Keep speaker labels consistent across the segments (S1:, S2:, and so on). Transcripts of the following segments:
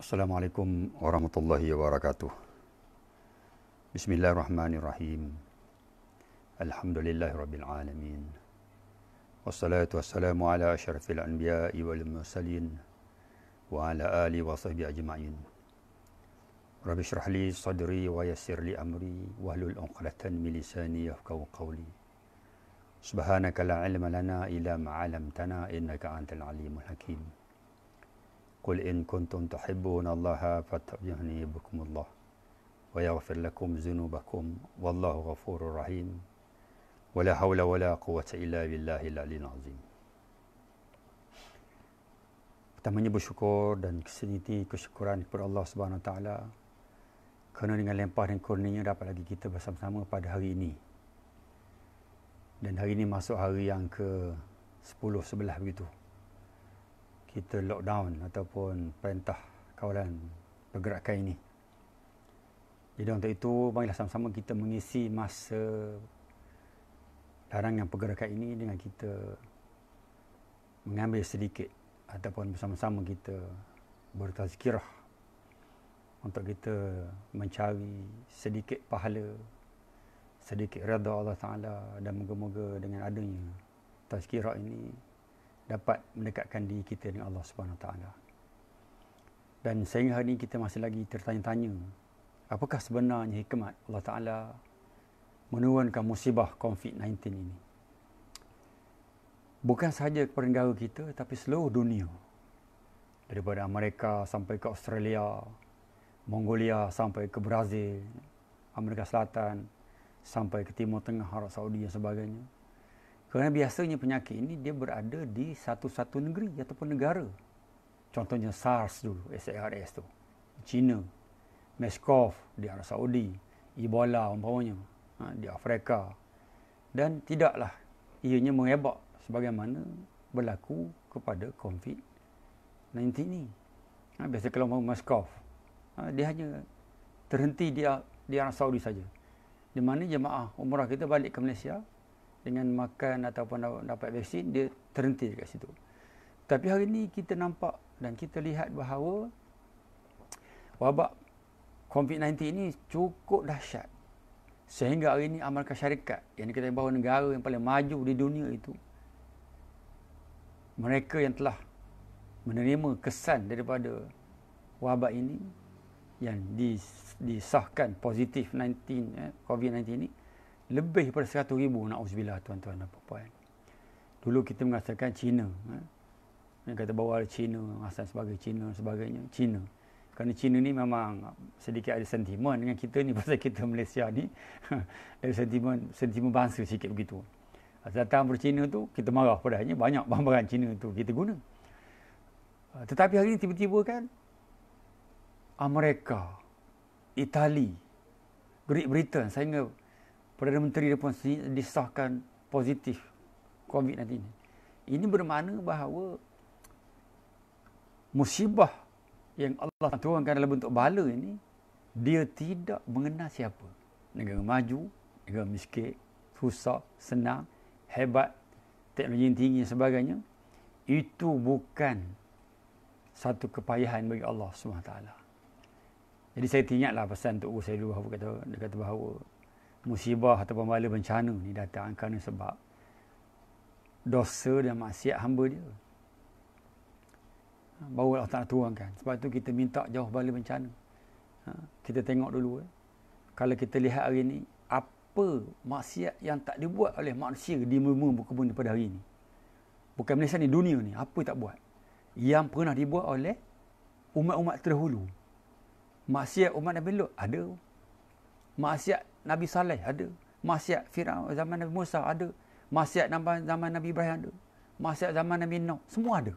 S1: Assalamualaikum warahmatullahi wabarakatuh. Bismillahirrahmanirrahim. Alhamdulillahirabbil alamin. Wassalatu wassalamu ala asyrafil anbiya'i wal mursalin wa ala alihi wa sahbihi ajma'in. Rabbi shrah li sadri wa yassir li amri wahlul 'uqdatan min lisani yafqahu qawli. Subhanaka la ilma lana illa ma 'allamtana innaka antal alimul hakim. Qul in kuntum tuhibbuna Allaha fattabi'uni yuhibbukumullah wa yaghfir lakum dzunubakum wallahu ghafurur rahim. Wala haula wala quwwata illa billahil aliyyil azim. Pertamanya bersyukur dan kesediti kesyukuran kepada Allah Subhanahu Wa Taala kerana dengan limpah dan kurnianya dapat lagi kita bersama-sama pada hari ini. Dan hari ini masuk hari yang ke-10-11 begitu. Kita lockdown ataupun perintah kawalan pergerakan ini. Jadi untuk itu, marilah sama-sama kita mengisi masa larangan pergerakan ini dengan kita mengambil sedikit ataupun bersama-sama kita bertazkirah untuk kita mencari sedikit pahala, sedikit redha Allah Ta'ala, dan moga-moga dengan adanya tazkirah ini dapat mendekatkan diri kita dengan Allah Subhanahu Wa Taala. Dan sehingga hari ini kita masih lagi tertanya-tanya, apakah sebenarnya hikmat Allah Ta'ala menurunkan musibah COVID-19 ini? Bukan sahaja kepada negara kita, tapi seluruh dunia. Daripada Amerika sampai ke Australia, Mongolia sampai ke Brazil, Amerika Selatan sampai ke Timur Tengah, Arab Saudi dan sebagainya. Kerana biasanya penyakit ini dia berada di satu-satu negeri ataupun negara. Contohnya SARS dulu, SARS tu, China, MERS-CoV di Arab Saudi, Ebola umpamanya di Afrika. Dan tidaklah ianya mengebak sebagaimana berlaku kepada COVID-19 ni. Biasa kalau MERS-CoV, dia hanya terhenti di Arab Saudi saja. Di mana jemaah umrah kita balik ke Malaysia dengan makan ataupun dapat vaksin, dia terhenti dekat situ. Tapi hari ini kita nampak dan kita lihat bahawa wabak COVID-19 ini cukup dahsyat. Sehingga hari ini Amerika Syarikat, yang dikatakan bahawa negara yang paling maju di dunia itu, mereka yang telah menerima kesan daripada wabak ini, yang disahkan positif COVID-19 ini, lebih daripada 100,000, na'udzubillah tuan-tuan dan puan-puan. Dulu kita mengatakan Cina. Yang kata bahawa Cina, asal sebagai Cina dan sebagainya. Cina. Kerana Cina ni memang sedikit ada sentimen dengan kita ni, pasal kita Malaysia ni ada sentimen bangsa sikit begitu. Datang dari Cina tu, kita marah padanya, banyak bahan-bahan Cina tu kita guna. Tetapi hari ni tiba-tiba kan, Amerika, Itali, Great Britain, sehingga Perdana Menteri dia pun disahkan positif COVID-19. Ini bermakna bahawa musibah yang Allah turunkan dalam bentuk bala ini, dia tidak mengenal siapa. Negara maju, negara miskin, susah, senang, hebat, teknologi yang tinggi dan sebagainya. Itu bukan satu kepayahan bagi Allah SWT. Jadi saya teringatlah pesan Tok Guru saya dulu, dia kata bahawa musibah ataupun bala bencana ni datang kerana sebab dosa dan maksiat hamba dia. Baru Allah Ta'ala turunkan. Sebab tu kita minta jauh bala bencana. Kita tengok dulu. Kalau kita lihat hari ni, apa maksiat yang tak dibuat oleh manusia di muka bumi pada hari ni. Bukan Malaysia ni, dunia ni. Apa tak buat. Yang pernah dibuat oleh umat-umat terdahulu. Maksiat umat Nabi Lut ada. Maksiat Nabi Saleh ada. Maksiat Firaun zaman Nabi Musa ada. Maksiat zaman Nabi Ibrahim ada. Maksiat zaman Nabi Nuh, semua ada.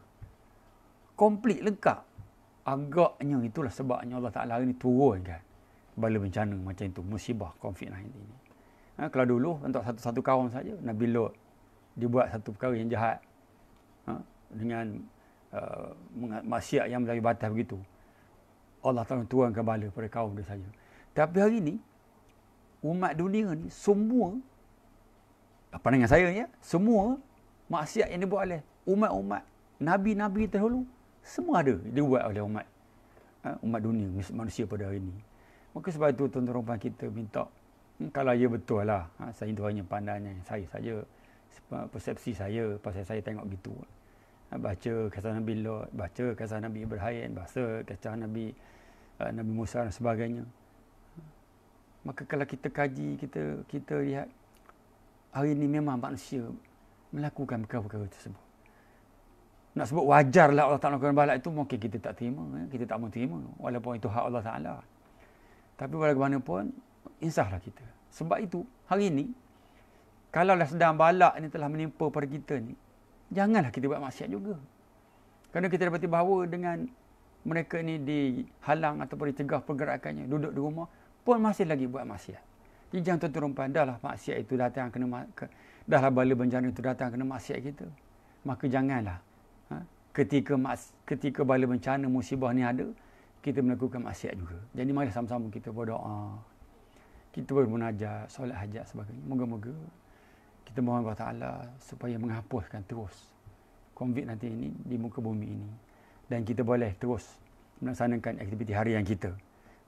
S1: Komplit, lengkap. Agaknya itulah sebabnya Allah Ta'ala hari ini turunkan bala bencana macam itu, musibah COVID-19 ini. Kalau dulu untuk satu kaum saja, Nabi Lut dibuat satu perkara yang jahat, dengan maksiat yang melampaui batas begitu, Allah Ta'ala turunkan bala pada kaum dia saja. Tapi hari ini umat dunia ni semua, pandangan saya ya, semua maksiat yang dibuat oleh umat-umat Nabi-Nabi terdahulu, semua ada dibuat oleh umat umat dunia, manusia pada hari ini. Maka sebab itu tuan-tuan kita minta, kalau ya betul lah, saya itu hanya pandangan saya saja, persepsi saya, pasal saya tengok gitu. Baca kisah Nabi Lot, baca kisah Nabi Ibrahim, baca kisah Nabi Musa dan sebagainya. Maka kalau kita kaji, kita lihat hari ini memang manusia melakukan perkara-perkara tersebut. Nak sebut wajarlah Allah Ta'ala melakukan balak itu, mungkin kita tak terima. Kita tak mau terima. Walaupun itu hak Allah Ta'ala. Tapi bagaimanapun, insaflah kita. Sebab itu, hari ini, kalaulah sedang balak ini telah menimpa pada kita ni, janganlah kita buat maksiat juga. Kerana kita dapati bahawa dengan mereka ni dihalang ataupun dicegah pergerakannya, duduk di rumah, pun masih lagi buat maksiat. Jadi jangan tuan-tuan, dahlah maksiat itu datang dahlah bala bencana itu datang kena maksiat kita. Maka janganlah ketika bala bencana musibah ni ada, kita melakukan maksiat juga. Jadi mari sama-sama kita berdoa, kita bermunajat, solat hajat sebagainya. Moga-moga kita mohon Allah Ta'ala supaya menghapuskan terus COVID-19 ini di muka bumi ini. Dan kita boleh terus melaksanakan aktiviti harian kita.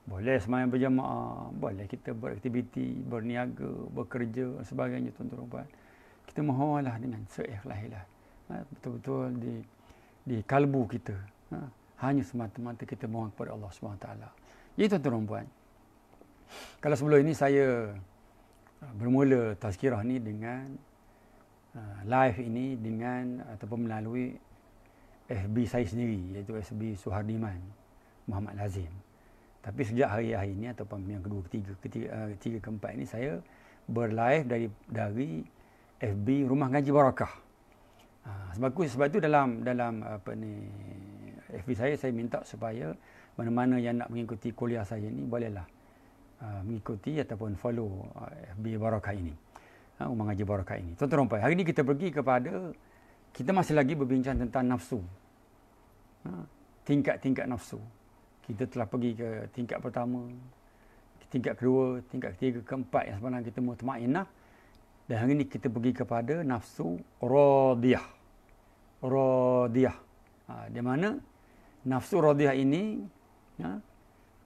S1: Boleh sembahyang berjamaah, boleh kita beraktiviti, berniaga, bekerja dan sebagainya, tuan-tuan. Kita mohonlah dengan seikhlas-ikhlas. Betul-betul di kalbu kita. Hanya semata-mata kita mohon kepada Allah SWT. Jadi tuan-tuan, kalau sebelum ini saya bermula tazkirah ni dengan live ini dengan ataupun melalui FB saya sendiri, iaitu FB Suhardiman Muhammad Lazim. Tapi sejak hari-hari ini ataupun yang kedua, ketiga, keempat ini saya berlive dari FB Rumah Ngaji Barakah. Sebab itu dalam FB saya minta supaya mana-mana yang nak mengikuti kuliah saya ni bolehlah mengikuti ataupun follow FB Barakah ini, Rumah Ngaji Barakah ini. Tuan-tuan, hari ini kita pergi kita masih lagi berbincang tentang nafsu, tingkat-tingkat nafsu. Kita telah pergi ke tingkat pertama, tingkat kedua, tingkat ketiga, keempat yang sebenarnya kita mutmainnah. Dan hari ini kita pergi kepada nafsu radiyah. Di mana nafsu radiyah ini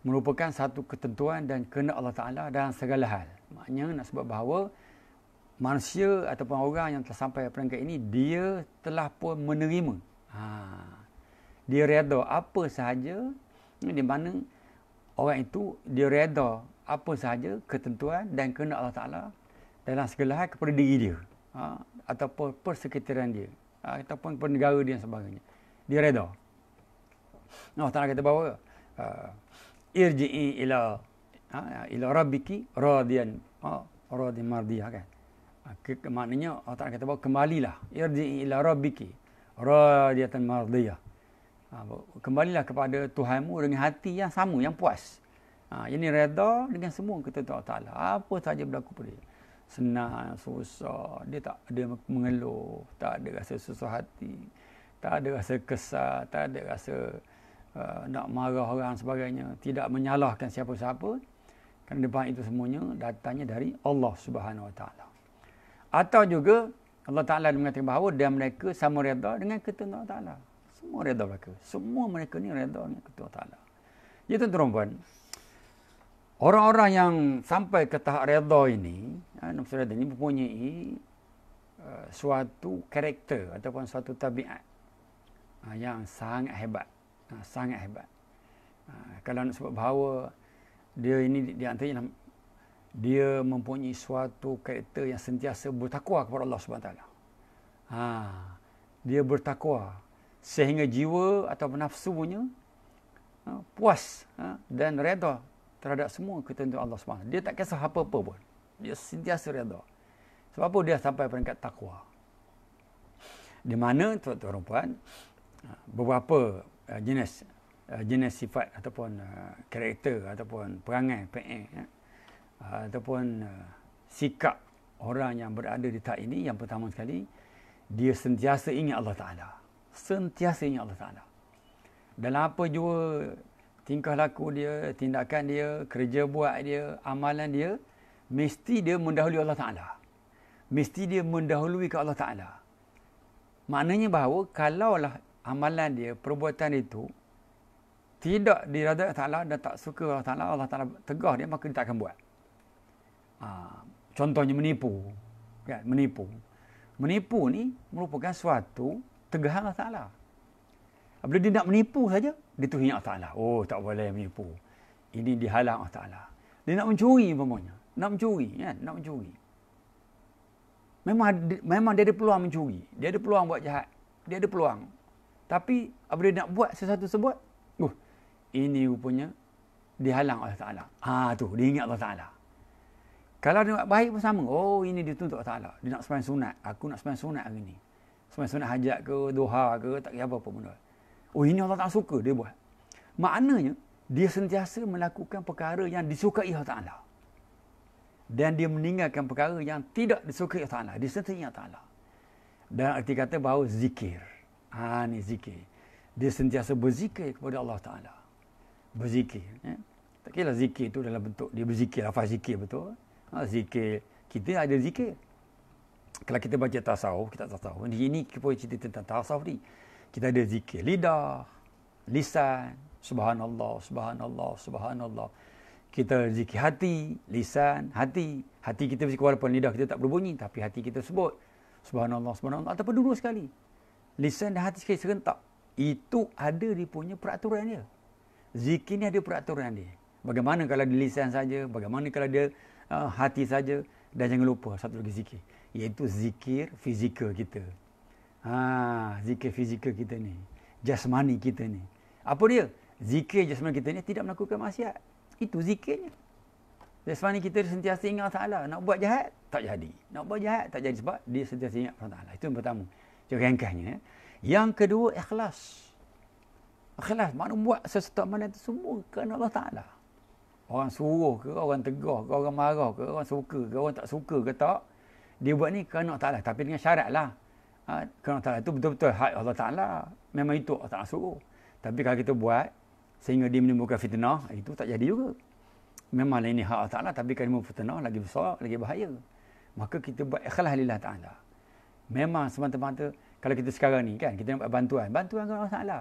S1: merupakan satu ketentuan dan kehendak Allah Ta'ala dalam segala hal. Maknanya nak sebut bahawa manusia ataupun orang yang telah sampai peringkat ini, dia telah pun menerima. Dia reda apa sahaja, di mana orang itu dia reda apa sahaja ketentuan dan kehendak Allah Ta'ala dalam segala hal kepada diri dia, ataupun persekitaran dia, ataupun kepada negara dia dan sebagainya. Dia reda. Allah Ta'ala kata bahawa irji'i ila rabbiki radiyan mardiyah, kan. Maknanya Allah Ta'ala kata bahawa kembalilah, irji'i ila rabbiki radiyatan mardiyah. Kembalilah kepada Tuhanmu dengan hati yang sama, yang puas. Ini reda dengan semua ketentuan Allah Ta'ala. Apa sahaja berlaku pada dia. Senang, susah, dia tak ada mengeluh, tak ada rasa susah hati, tak ada rasa kesal, tak ada rasa nak marah orang sebagainya, tidak menyalahkan siapa-siapa. Kerana depan itu semuanya datangnya dari Allah Subhanahu Wa Ta'ala. Atau juga Allah Ta'ala mengatakan bahawa dia mereka sama reda dengan ketentuan Allah Ta'ala. Semua reda mereka. Semua mereka ni reda dengan ketentuan Allah Ta'ala. Ya tuan-tuan, orang-orang yang sampai ke tahap reda ini, nafsu reda ini mempunyai suatu karakter ataupun suatu tabiat yang sangat hebat. Sangat hebat. Kalau nak sebut bahawa dia ini di antaranya, dia mempunyai suatu karakter yang sentiasa bertakwa kepada Allah Subhanahu Wa Taala. Dia bertakwa sehingga jiwa atau nafsunya puas dan reda terhadap semua ketentuan Allah Subhanahu. Dia tak kisah apa-apa pun. Dia sentiasa reda. Sebab apa? Dia sampai peringkat takwa. Di mana tuan-tuan puan, beberapa jenis sifat ataupun karakter ataupun perangai ataupun sikap orang yang berada di tahap ini. Yang pertama sekali, dia sentiasa ingat Allah Ta'ala. Sentiasa ingat Allah Ta'ala. Dalam apa jua tingkah laku dia, tindakan dia, kerja buat dia, amalan dia, mesti dia mendahului Allah Ta'ala. Mesti dia mendahului ke Allah Ta'ala. Maknanya bahawa kalaulah amalan dia, perbuatan itu tidak diridai Allah Ta'ala dan tak suka Allah Ta'ala, Allah Ta'ala tegah dia, maka dia tak akan buat. Contohnya menipu. Kan? Menipu. Menipu ni merupakan suatu tegahan Allah Ta'ala. Apabila dia nak menipu saja, dia tu hina Allah Ta'ala. Oh, tak boleh menipu. Ini dihalang Allah Ta'ala. Dia nak mencuri umpamanya. Nak mencuri. Kan? Nak mencuri. Memang dia ada peluang mencuri. Dia ada peluang buat jahat. Dia ada peluang. Tapi apabila dia nak buat sesuatu sebut, ini rupanya dihalang Allah Ta'ala. Tu, dia ingat Allah Ta'ala. Kalau dia buat baik pun sama. Oh, ini dituntut Allah Ta'ala. Dia nak sembahyang sunat. Aku nak sembahyang sunat hari ni. Sembahyang sunat hajat ke, duha ke, tak kira apa-apa benda. Oh, ini Allah Ta'ala suka dia buat. Maknanya, dia sentiasa melakukan perkara yang disukai Allah Ta'ala. Dan dia meninggalkan perkara yang tidak disukai Allah Ta'ala. Dia sentiasa ingat Allah. Dan arti kata bahawa zikir. Ni zikir. Dia sentiasa berzikir kepada Allah Ta'ala. Berzikir. Tak kira zikir tu dalam bentuk dia berzikir, lafaz zikir betul. Zikir, kita ada zikir. Kalau kita baca tasawuf, kita tasawuf. Ini kita cerita tentang tasawuf ni. Kita ada zikir lidah, lisan, subhanallah, subhanallah, subhanallah. Kita zikir hati, lisan, hati. Hati kita berzikir walaupun lidah kita tak berbunyi, tapi hati kita sebut subhanallah, subhanallah. Ataupun dua sekali. Lisan dan hati sekali serentak. Itu ada dia punya peraturan dia. Zikir ni ada peraturan dia. Bagaimana kalau dia lisan saja, bagaimana kalau dia hati saja. Dan jangan lupa satu lagi zikir, iaitu zikir fizikal kita. Zikir fizikal kita ni, jasmani kita ni. Apa dia? Zikir jasmani kita ni tidak melakukan maksiat. Itu zikirnya. Jasmani kita sentiasa ingat Allah Ta'ala. Nak buat jahat, tak jadi. Nak buat jahat, tak jadi sebab dia sentiasa ingat Allah Ta'ala. Itu yang pertama. Itu ringkasnya. Yang kedua, ikhlas. Ikhlas, makna buat sesuatu amalan itu semua kerana Allah Ta'ala. Orang suruh ke, orang tegur ke, orang marah ke, orang suka ke, orang tak suka ke tak, dia buat ni kerana Allah Ta'ala. Tapi dengan syarat lah. Kerana Allah Ta'ala itu betul-betul hak Allah Ta'ala. Memang itu Allah Ta'ala suruh. Tapi kalau kita buat sehingga dia menimbulkan fitnah, itu tak jadi juga. Memanglah ini hak Allah Ta'ala, tapi kalau menimbulkan fitnah, lagi besar, lagi bahaya. Maka kita buat ikhlas lillah Ta'ala. Memang semata-mata, kalau kita sekarang ni kan, kita nak buat bantuan. Bantuan kerana Allah Ta'ala.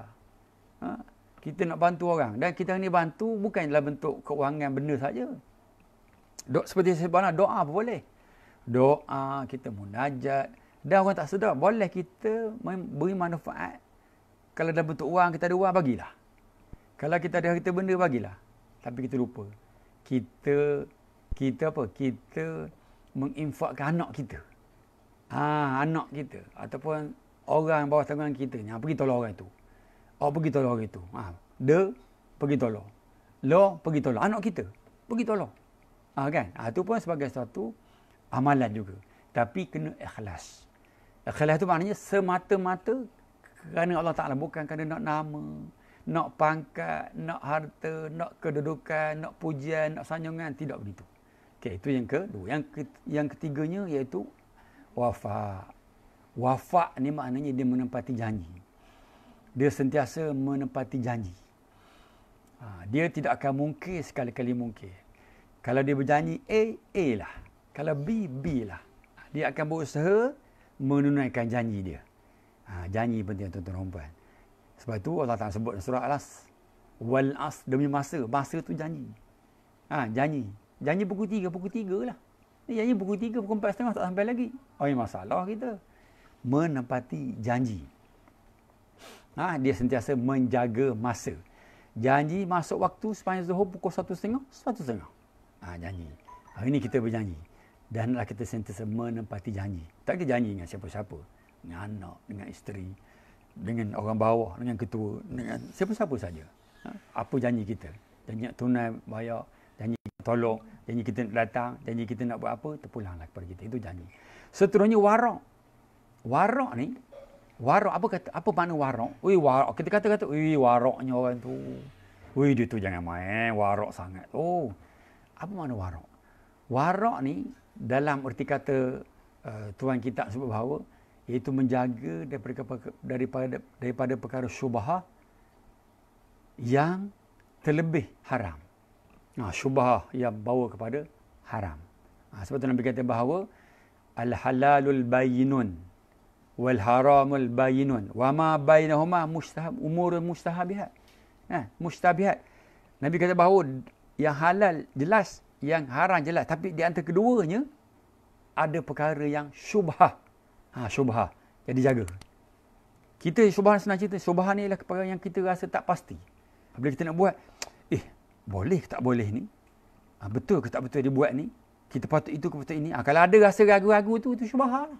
S1: Kita nak bantu orang. Dan kita ni bantu bukan dalam bentuk keuangan benda saja. Seperti sebenarnya doa pun boleh. Doa, kita munajat. Dan orang tak sedar, boleh kita beri manfaat. Kalau dalam bentuk wang, kita ada wang, bagilah. Kalau kita ada harta benda, bagilah. Tapi kita lupa. Kita menginfakkan anak kita. Anak kita. Ataupun orang bawah tanggungan kita. Pergi tolong orang itu. Pergi tolong orang itu. Dia pergi tolong. Lo pergi tolong. Anak kita pergi tolong. Kan? Itu pun sebagai satu amalan juga. Tapi kena ikhlas. Ikhlas itu maknanya semata-mata kerana Allah Ta'ala. Bukan kerana nak nama, nak pangkat, nak harta, nak kedudukan, nak pujian, nak sanjungan. Tidak begitu. Okay, itu yang kedua. Yang ketiganya iaitu wafak. Wafak ni maknanya dia menepati janji. Dia sentiasa menepati janji. Dia tidak akan mungkir sekali-kali mungkir. Kalau dia berjanji A lah. Kalau B lah. Dia akan berusaha menunaikan janji dia. Janji penting tuan-tuan dan puan. Sebab itu Allah Ta'ala sebut dalam surah Al-As. Wal as, demi masa. Masa tu janji. Janji. Janji pukul 3 lah. Janji pukul 3, pukul 4.30 tak sampai lagi. Ini masalah kita. Menepati janji. Dia sentiasa menjaga masa. Janji masuk waktu sepanjang zuhur pukul 1.30, 1.30. Janji. Hari ini kita berjanji. Dan hendaklah kita sentiasa menepati janji. Tak kita janji dengan siapa-siapa. Dengan anak, dengan isteri, dengan orang bawah, dengan ketua, dengan siapa-siapa saja. Apa janji kita? Janji nak tunai bayar, janji kita tolong, janji kita nak datang, janji kita nak buat apa, terpulanglah kepada kita. Itu janji. Seterusnya warak. Warak ni, warak, apa makna warak? Warak. Kita kata, waraknya orang tu. Dia tu jangan main, warak sangat. Apa makna warak? Warak ni, dalam erti kata tuan kitab sebut bahawa, iaitu menjaga daripada perkara syubhah yang terlebih haram. Syubhah yang bawa kepada haram. Sebab tu Nabi kata bahawa, al-halalul bayyinun wal haramul bayyinun wa ma bainahuma umurun mustahabihat. Mustabihat. Nabi kata bahawa yang halal jelas, yang haram jelas. Tapi di antara keduanya, ada perkara yang syubhah. Syubhah. Jadi jaga. Kita syubhah senang cerita. Syubhah ni ialah perkara yang kita rasa tak pasti. Bila kita nak buat, boleh ke tak boleh ni? Betul ke tak betul dia buat ni? Kita patut itu ke patut ini? Kalau ada rasa ragu-ragu tu, itu syubhah lah.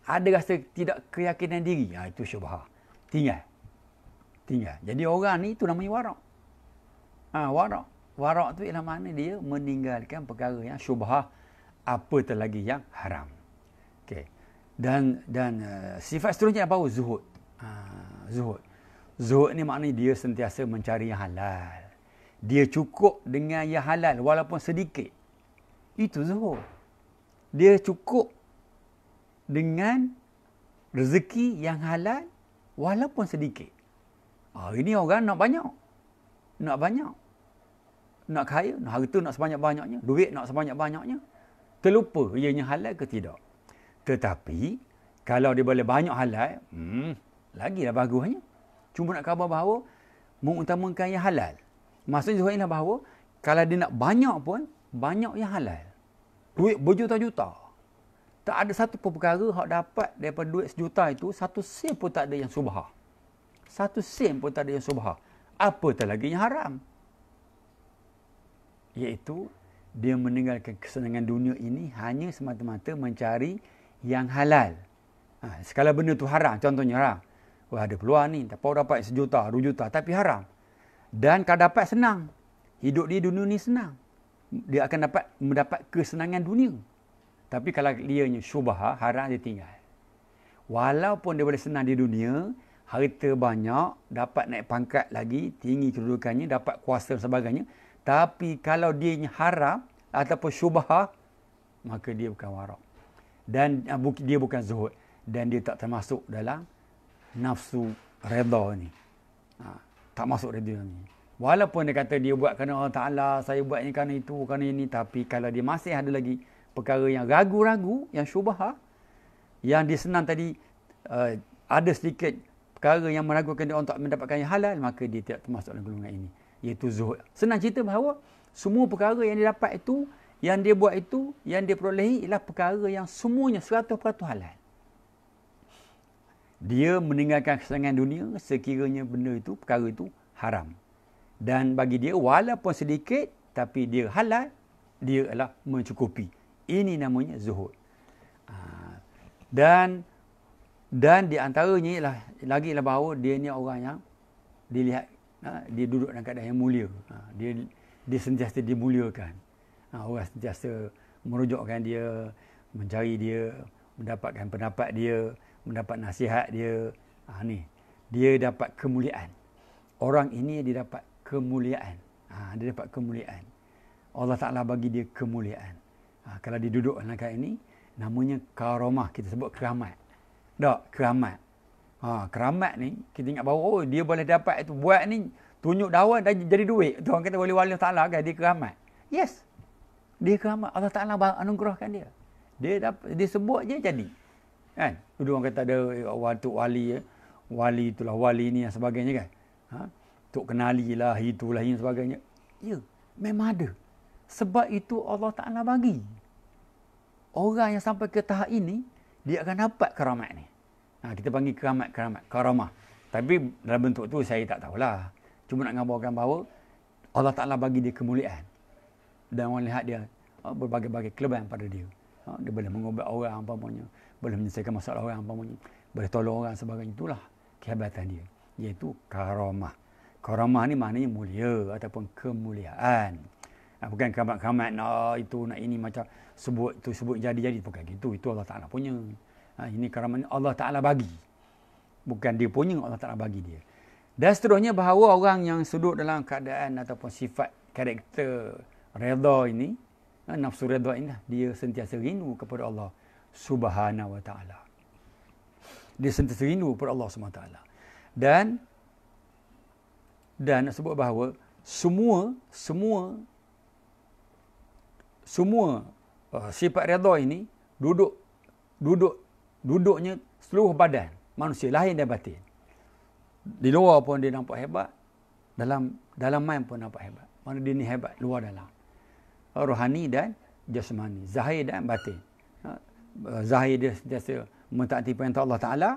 S1: Ada rasa tidak keyakinan diri, itu syubhah. Tinggal. Jadi orang ni, itu namanya warak. Warak. Warak tu ialah mana dia meninggalkan perkara yang syubhah, apatah lagi yang haram. Okey. Dan sifat seterusnya apa? Zuhud. Zuhud. Zuhud ni maknanya dia sentiasa mencari yang halal. Dia cukup dengan yang halal walaupun sedikit. Itu zuhud. Dia cukup dengan rezeki yang halal walaupun sedikit. Ini orang nak banyak. Nak banyak. Nak kaya, nak harta nak sebanyak-banyaknya, duit nak sebanyak-banyaknya. Terlupa ianya halal ke tidak. Tetapi kalau dia boleh banyak halal, lagilah bagusnya. Cuma nak khabar bahawa mengutamakan yang halal. Maksudnya zuhud ialah bahawa kalau dia nak banyak pun, banyak yang halal. Duit berjuta-juta. Tak ada satu perkara yang dapat daripada duit sejuta itu, satu sen pun tak ada yang subhah. Satu sen pun tak ada yang subhah. Apatah lagi yang haram. Iaitu, dia meninggalkan kesenangan dunia ini hanya semata-mata mencari yang halal. Sekala benda tu haram, contohnya haram. Ada peluang ni, tak tahu dapat 1 juta, 2 juta, tapi haram. Dan kalau dapat senang. Hidup di dunia ni senang. Dia akan mendapat kesenangan dunia. Tapi kalau dianya syubhah, haram, dia tinggal. Walaupun dia boleh senang di dunia, harta banyak, dapat naik pangkat lagi, tinggi kedudukannya, dapat kuasa dan sebagainya. Tapi kalau dianya haram ataupun syubhah, maka dia bukan warak. Dan dia bukan zuhud. Dan dia tak termasuk dalam nafsu redha ni. Tak masuk redha ni. Walaupun dia kata dia buat kerana Allah Ta'ala, saya buat ni kerana itu, kerana ini. Tapi kalau dia masih ada lagi perkara yang ragu-ragu, yang syubhah, yang dia senang tadi, ada sedikit perkara yang meragukan dia untuk mendapatkan yang halal, maka dia tidak termasuk dalam golongan ini. Iaitu zuhud. Senang cerita bahawa semua perkara yang dia dapat itu, yang dia buat itu, yang dia perolehi ialah perkara yang semuanya 100% halal. Dia meninggalkan kesenangan dunia sekiranya benda itu, perkara itu haram. Dan bagi dia, walaupun sedikit, tapi dia halal, dia adalah mencukupi. Ini namanya zuhud. Dan di antaranya ialah, lagi ialah bahawa dia ni orang yang dilihat, dia duduk dalam keadaan yang mulia. Dia sentiasa dimuliakan. Orang sentiasa merujukkan dia, mencari dia, mendapatkan pendapat dia, mendapat nasihat dia. Dia dapat kemuliaan. Orang ini dia dapat kemuliaan. Dia dapat kemuliaan. Allah Ta'ala bagi dia kemuliaan. Kalau dia duduk dalam keadaan ini, namanya karamah. Kita sebut keramat. Tak, keramat. Keramat ni, kita ingat bahawa dia boleh dapat itu. Buat ni, tunjuk daun dan jadi duit. Tu orang kata wali-wali Allah Ta'ala kan, dia keramat. Yes. Dia keramat. Allah Ta'ala anugerahkan dia. Dia sebut je jadi. Kan? Dulu orang kata ada waktu wali itulah wali ni dan sebagainya kan. Tok kenali lah, itulah ini sebagainya. Ya, memang ada. Sebab itu Allah Ta'ala bagi. Orang yang sampai ke tahap ini, dia akan dapat keramat ni. Kita panggil karamah. Tapi dalam bentuk tu saya tak tahulah. Cuma nak ngabarkan bahawa Allah Ta'ala bagi dia kemuliaan. Dan orang lihat dia berbagai-bagai kelebihan pada dia. Dia boleh mengubat orang umpamanya, boleh menyelesaikan masalah orang umpamanya, boleh tolong orang sebagainya. Itulah kehebatan dia, iaitu karamah. Karamah ni maknanya mulia ataupun kemuliaan. Bukan keramat-keramat nak itu nak ini macam sebut jadi-jadi, bukan gitu. Itu Allah Ta'ala punya. Ini karamah ni Allah Ta'ala bagi. Bukan dia punya, Allah Ta'ala bagi dia. Dan seterusnya bahawa orang yang sudut dalam keadaan ataupun sifat karakter redha ini, nafsu redha ini, dia sentiasa rindu kepada Allah Subhanahu wa Ta'ala. Dia sentiasa rindu kepada Allah Subhanahu wa Ta'ala. Dan nak sebut bahawa semua sifat redha ini duduknya seluruh badan manusia, lahir dan batin. Di luar pun dia nampak hebat, Dalam main pun nampak hebat. Mana dia ni hebat, luar dalam. Rohani dan jasmani, zahir dan batin. Zahir dia sentiasa mentaati perintah Allah Ta'ala.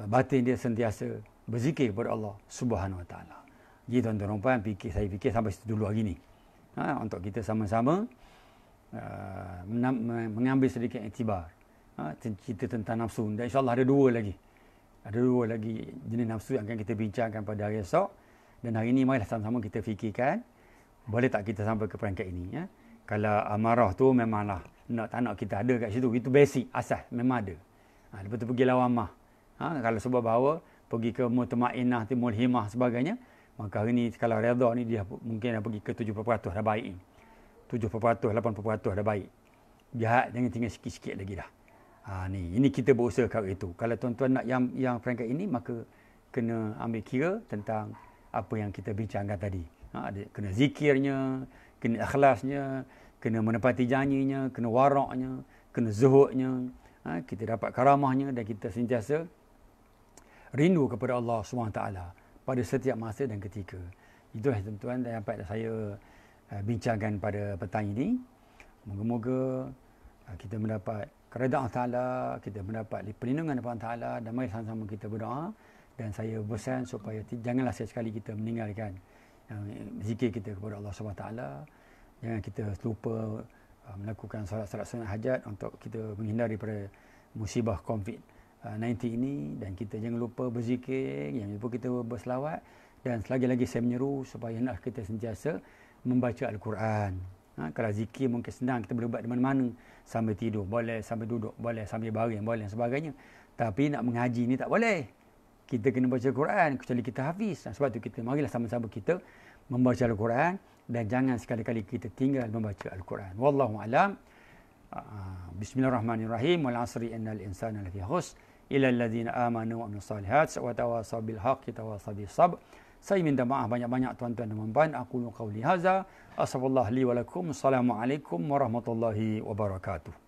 S1: Batin dia sentiasa berzikir kepada Allah Subhanahu Wa Ta'ala. Jadi tuan-tuan dan puan, saya fikir sampai situ dulu hari ni. Untuk kita sama-sama mengambil sedikit iktibar. Cerita tentang nafsu. Dan insyaAllah ada dua lagi jenis nafsu yang akan kita bincangkan pada hari esok. Dan hari ini marilah sama-sama kita fikirkan, boleh tak kita sampai ke peringkat ini. Kalau amarah tu memanglah tak nak kita ada kat situ. Itu basic, asas, memang ada. Lepas tu pergi lawamah. Kalau sebab bahawa pergi ke mutmainnah, mulhimah sebagainya, maka hari ni kalau redha ni dia mungkin dah pergi ke 7% dah baik. 7%, 8% dah baik. Jahat jangan tinggal sikit-sikit lagi dah. Ini kita berusaha kat itu. Kalau tuan-tuan nak yang peringkat ini, maka kena ambil kira tentang apa yang kita bincangkan tadi. Kena zikirnya, kena ikhlasnya, kena menepati janjinya, kena waraknya, kena zuhudnya. Kita dapat karamahnya dan kita sentiasa rindu kepada Allah SWT pada setiap masa dan ketika. Itulah tuan-tuan yang dapat saya bincangkan pada petang ini. Moga-moga kita mendapat keredaan Ta'ala, kita mendapat perlindungan daripada Ta'ala, dan mari sama-sama kita berdoa. Dan saya berpesan supaya janganlah sekali kita meninggalkan zikir kita kepada Allah SWT. Jangan kita lupa melakukan solat-solat sunat hajat untuk kita menghindari daripada musibah COVID-19 ini. Dan kita jangan lupa berzikir, jangan lupa kita berselawat. Dan selagi-lagi saya menyeru supaya nak kita sentiasa membaca Al-Quran. Kalau zikir mungkin senang, kita boleh buat di mana-mana. Sambil tidur boleh, sambil duduk boleh, sambil baring boleh dan sebagainya. Tapi nak mengaji ni tak boleh. Kita kena baca Al-Quran kecuali kita hafiz. Sebab tu kita marilah sama-sama kita membaca Al-Quran. Dan jangan sekali-kali kita tinggal membaca Al-Quran. Wallahu a'lam. Bismillahirrahmanirrahim. Wal 'asri innal insana lafi khusr illa alladhina amanu wa amilus solihat wa tawasaw bil haqqi tawasaw bis sabr. Saya minta maaf banyak-banyak tuan-tuan dan puan-puan. Aku qauli hadza. Astaghfirullah li wa lakum. Assalamualaikum warahmatullahi wabarakatuh.